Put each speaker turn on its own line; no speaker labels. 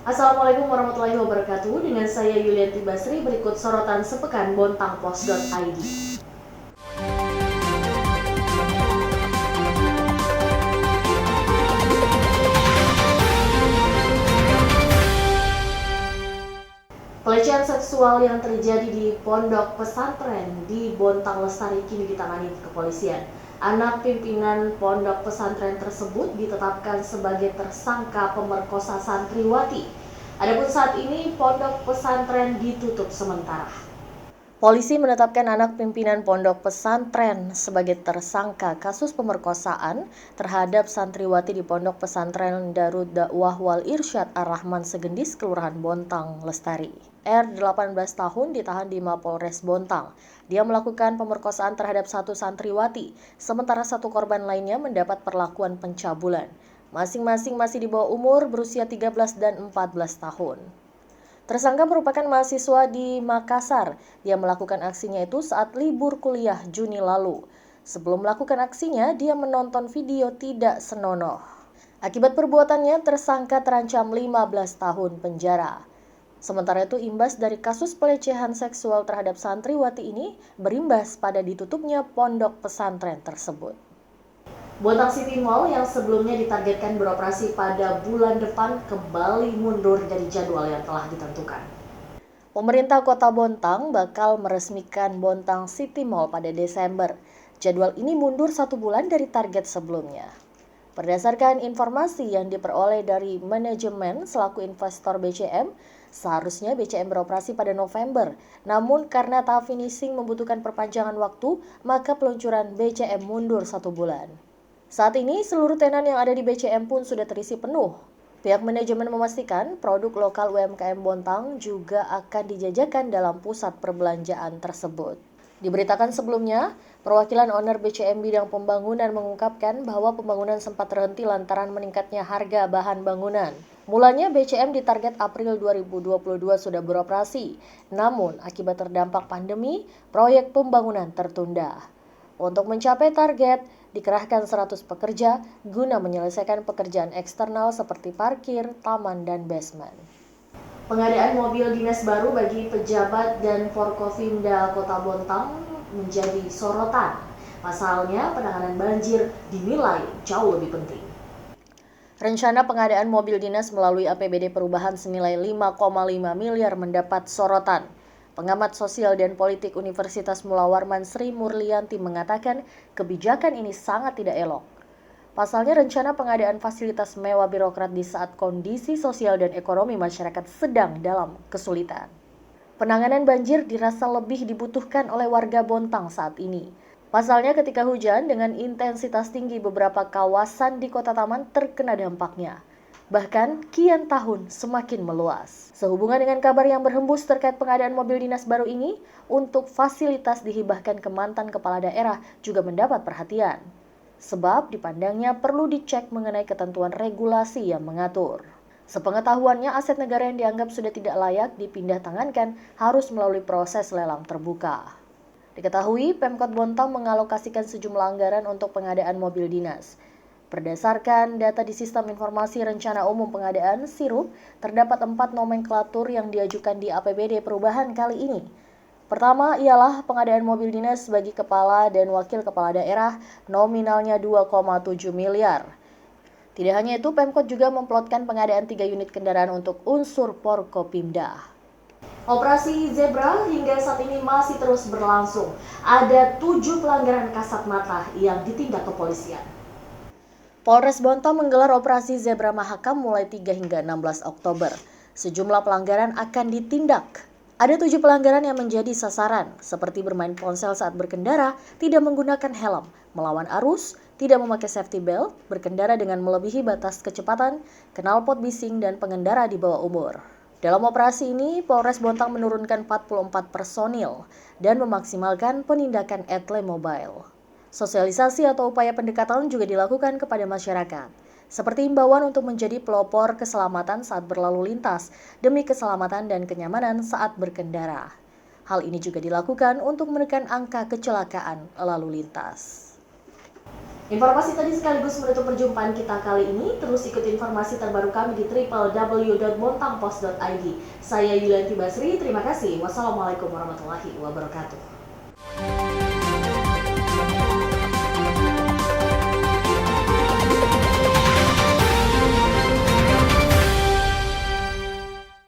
Assalamualaikum warahmatullahi wabarakatuh. Dengan saya Yulianti Basri, berikut sorotan sepekan bontangpos.id. Pelecehan seksual yang terjadi di pondok pesantren di Bontang Lestari kini ditangani kepolisian. Anak pimpinan pondok pesantren tersebut ditetapkan sebagai tersangka pemerkosa santriwati. Adapun saat ini pondok pesantren ditutup sementara. Polisi menetapkan anak pimpinan pondok pesantren sebagai tersangka kasus pemerkosaan terhadap santriwati di pondok pesantren Darud Dakwah Wal Irsyad Ar-Rahman Segendis, Kelurahan Bontang Lestari. R, 18 tahun, ditahan di Mapolres Bontang. Dia melakukan pemerkosaan terhadap satu santriwati, sementara satu korban lainnya mendapat perlakuan pencabulan. Masing-masing masih di bawah umur, berusia 13 dan 14 tahun. Tersangka merupakan mahasiswa di Makassar. Dia melakukan aksinya itu saat libur kuliah Juni lalu. Sebelum melakukan aksinya, dia menonton video tidak senonoh. Akibat perbuatannya, tersangka terancam 15 tahun penjara. Sementara itu, imbas dari kasus pelecehan seksual terhadap santriwati ini berimbas pada ditutupnya pondok pesantren tersebut. Bontang City Mall yang sebelumnya ditargetkan beroperasi pada bulan depan kembali mundur dari jadwal yang telah ditentukan. Pemerintah Kota Bontang bakal meresmikan Bontang City Mall pada Desember. Jadwal ini mundur 1 bulan dari target sebelumnya. Berdasarkan informasi yang diperoleh dari manajemen selaku investor BCM, seharusnya BCM beroperasi pada November. Namun karena tahap finishing membutuhkan perpanjangan waktu, maka peluncuran BCM mundur 1 bulan. Saat ini seluruh tenan yang ada di BCM pun sudah terisi penuh. Pihak manajemen memastikan produk lokal UMKM Bontang juga akan dijajakan dalam pusat perbelanjaan tersebut. Diberitakan sebelumnya, perwakilan owner BCM bidang pembangunan mengungkapkan bahwa pembangunan sempat terhenti lantaran meningkatnya harga bahan bangunan. Mulanya BCM ditarget April 2022 sudah beroperasi, namun akibat terdampak pandemi, proyek pembangunan tertunda. Untuk mencapai target, dikerahkan 100 pekerja guna menyelesaikan pekerjaan eksternal seperti parkir, taman, dan basement. Pengadaan mobil dinas baru bagi pejabat dan Forkopimda Kota Bontang menjadi sorotan. Pasalnya, penanganan banjir dinilai jauh lebih penting. Rencana pengadaan mobil dinas melalui APBD perubahan senilai 5,5 miliar mendapat sorotan. Pengamat sosial dan politik Universitas Mula Warman Sri Murlianti mengatakan kebijakan ini sangat tidak elok. Pasalnya rencana pengadaan fasilitas mewah birokrat di saat kondisi sosial dan ekonomi masyarakat sedang dalam kesulitan. Penanganan banjir dirasa lebih dibutuhkan oleh warga Bontang saat ini. Pasalnya ketika hujan dengan intensitas tinggi beberapa kawasan di Kota Taman terkena dampaknya. Bahkan kian tahun semakin meluas. Sehubungan dengan kabar yang berhembus terkait pengadaan mobil dinas baru ini, untuk fasilitas dihibahkan ke mantan kepala daerah juga mendapat perhatian. Sebab dipandangnya perlu dicek mengenai ketentuan regulasi yang mengatur. Sepengetahuannya, aset negara yang dianggap sudah tidak layak dipindah tangankan harus melalui proses lelang terbuka. Diketahui, Pemkot Bontang mengalokasikan sejumlah anggaran untuk pengadaan mobil dinas. Berdasarkan data di Sistem Informasi Rencana Umum Pengadaan (SIRUP), terdapat 4 nomenklatur yang diajukan di APBD perubahan kali ini. Pertama ialah pengadaan mobil dinas bagi kepala dan wakil kepala daerah nominalnya 2,7 miliar. Tidak hanya itu, Pemkot juga memplotkan pengadaan 3 unit kendaraan untuk unsur Forkopimda. Operasi Zebra hingga saat ini masih terus berlangsung. Ada 7 pelanggaran kasat mata yang ditindak kepolisian. Polres Bontang menggelar operasi Zebra Mahakam mulai 3 hingga 16 Oktober. Sejumlah pelanggaran akan ditindak. Ada 7 pelanggaran yang menjadi sasaran, seperti bermain ponsel saat berkendara, tidak menggunakan helm, melawan arus, tidak memakai safety belt, berkendara dengan melebihi batas kecepatan, knalpot bising, dan pengendara di bawah umur. Dalam operasi ini, Polres Bontang menurunkan 44 personil dan memaksimalkan penindakan etle mobile. Sosialisasi atau upaya pendekatan juga dilakukan kepada masyarakat, seperti imbauan untuk menjadi pelopor keselamatan saat berlalu lintas demi keselamatan dan kenyamanan saat berkendara. Hal ini juga dilakukan untuk menekan angka kecelakaan lalu lintas. Informasi tadi sekaligus menutup perjumpaan kita kali ini. Terus ikuti informasi terbaru kami di www.bontangpost.id. Saya Yulianti Basri, terima kasih. Wassalamualaikum warahmatullahi wabarakatuh.